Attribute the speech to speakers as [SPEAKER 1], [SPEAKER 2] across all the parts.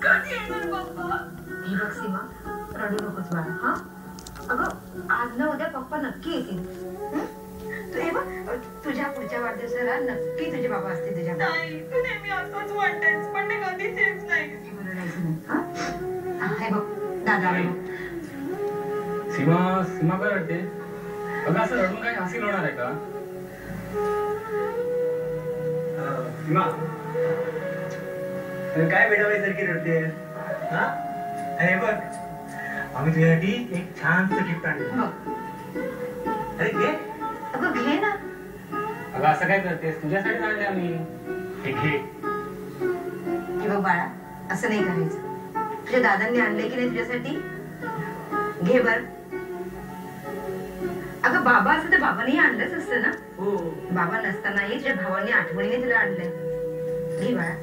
[SPEAKER 1] कधी येणार पप्पा?
[SPEAKER 2] ही बघ सीमा, रडू नकोस बाळा. हा अगं, आज ना उद्या पप्पा नक्की येतील. तू हे बघ, तुझ्या पुढच्या वाढदिवसाला नक्की तुझे बाबा असतील तुझ्या.
[SPEAKER 1] नाही, तू नेहमी असंच म्हणतेस, पण ते कधीच येत नाही.
[SPEAKER 2] हे बघ दादा.
[SPEAKER 3] सीमा, सीमा काय रडते? अगं असं रडून काही हासिल होणार आहे का?
[SPEAKER 4] सीमा, काय बेटावायसारखी रडते? अरे बघ, आम्ही तुझ्यासाठी एक छानसं गिफ्ट आणलं. अरे घे.
[SPEAKER 2] अगं घे ना.
[SPEAKER 3] अगं असं काय करतेस? तुझ्यासाठी आणले आम्ही. हे घे.
[SPEAKER 2] हे बघ बाळा, असं नाही करायचं. तुझ्या दादांनी आणलंय की नाही तुझ्यासाठी? घे बर. अगं बाबा असं तर बाबांनी आणलंच असतं ना.
[SPEAKER 4] हो.
[SPEAKER 2] बाबा नसतानाही तुझ्या भावांनी आठवणीने तुला आणलंय. घे बाळा.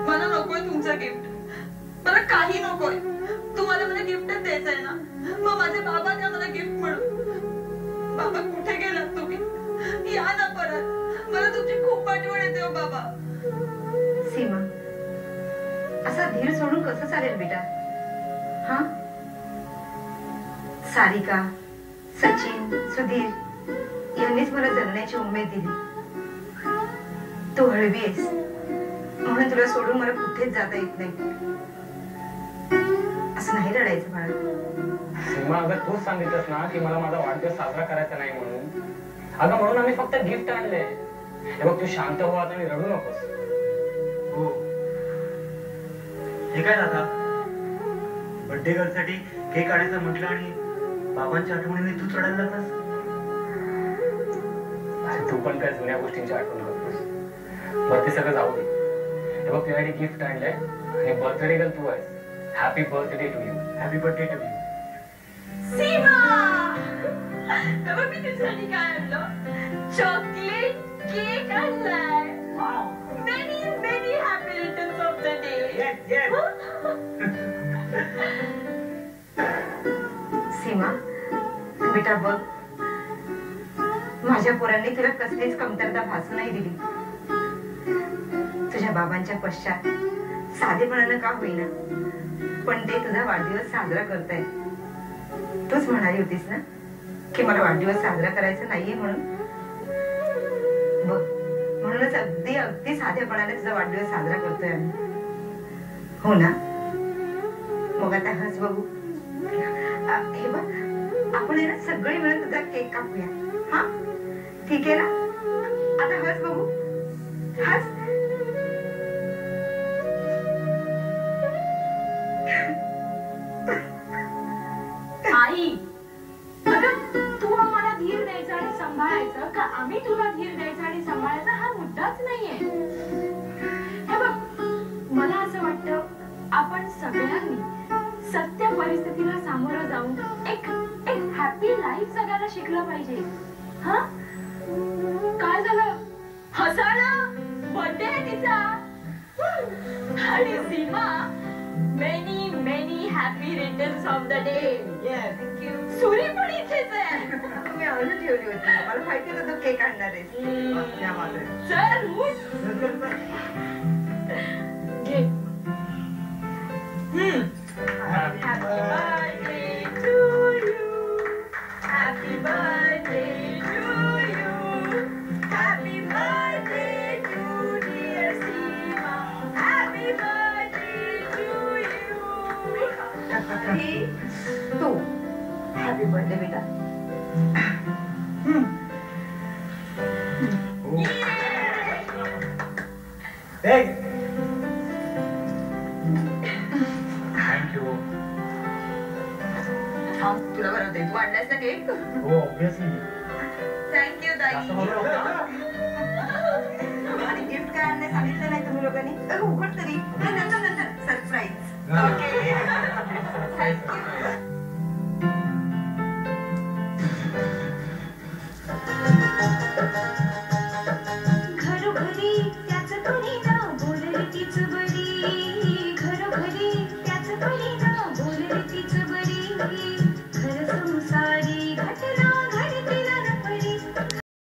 [SPEAKER 1] मला नकोय तुमचं गिफ्ट. मला काही नकोय. तुम्हाला मला गिफ्टच द्यायचंय ना, मग माझे बाबा द्या मला गिफ्ट म्हणून. बाबा कुठे गेलात तुम्ही? या ना परत. मला तुमची खूप आठवण येते हो बाबा.
[SPEAKER 2] सीमा, असा धीर सोडून कसं चालेल बेटा? हा, सारिका, सचिन, सुधीर यांनीच मला जगण्याची उमेद दिली. तू हळवी आहेस म्हणून तुला सोडून मला कुठेच जाता येत नाही. असं नाही रडायचं बाळा.
[SPEAKER 3] सीमा, अगं तूच सांगितलंस ना की मला माझा वाढदिवस साजरा करायचा नाही म्हणून. अगं म्हणून आम्ही फक्त गिफ्ट आणले. हे बघ, तू शांत हो आता आणि रडू नकोस.
[SPEAKER 4] हो. हे काय दादा, बर्थडे गर्ल साठी केक आणायचं म्हटलं आणि बाबांच्या आठवणीने तूच रडायला लागलास.
[SPEAKER 3] तू पण काय जुन्या गोष्टींची आठवण करतोस. बरं ते सगळं जाऊ दे. हे बघ, तुझ्यासाठी गिफ्ट आणलंय आणि बर्थडे गर्ल तू आहेस. Happy birthday to you.
[SPEAKER 4] Happy birthday to you.
[SPEAKER 1] Seema, तेव्हा मी तुझ्यासाठी काय आणलं? चॉकलेट केक आणलाय. Many many happy returns of the day.
[SPEAKER 2] Seema बेटा बघ, माझ्या पोरांनी तुला कसलीच कमतरता भासू नाही दिली. तुझ्या बाबांच्या पश्चात साधेपणानं का होईना पण ते तुझा वाढदिवस साजरा करताय. तूच म्हणाली होतीस ना की मला वाढदिवस साजरा करायचा नाहीये म्हणून. बघ, म्हणूनच अगदी अगदी साधेपणाने तुझा वाढदिवस साजरा करतोय आम्ही. हो ना? मग आता हस बघू. हे बघ, आपण ना सगळे मिळून तुझा केक कापूया. हा, ठीक आहे ना? आता हस बघू. हस.
[SPEAKER 1] आई, अगं तू आम्हाला धीर द्यायचा आणि सांभाळायचं का आम्ही तुला धीर द्यायचा आणि सांभाळायचा हा मुद्दाच नाहीये. हे बघ, मला असं वाटतं आपण सगळ्यांनी सत्य परिस्थितीला सामोरं जाऊन एक हॅपी लाईफ जगायला शिकलं पाहिजे. हा, काय झालं? हसायला बर्थडे आहे तिचा. आणि Seema, many many happy returns of the day.
[SPEAKER 2] Thank you.
[SPEAKER 1] Suri पण इथेच आहे.
[SPEAKER 2] मी आणून ठेवली होती. मला माहिती होतं तू केक आणणार आहेस.
[SPEAKER 1] चल उठ. घे. Happy birthday to you. Happy birthday to you. Happy birthday to dear Seema. Happy birthday to you.
[SPEAKER 2] तू हॅपी बर्थडे बेटा.
[SPEAKER 3] थँक्यू.
[SPEAKER 2] तुला बरं होते. तू आणलास ना केक?
[SPEAKER 4] हो, ऑब्विसली.
[SPEAKER 2] थँक्यू ताई. आणि गिफ्ट काय आणलं सांगितलं नाही तुम्ही लोकांनी? उघड तरी.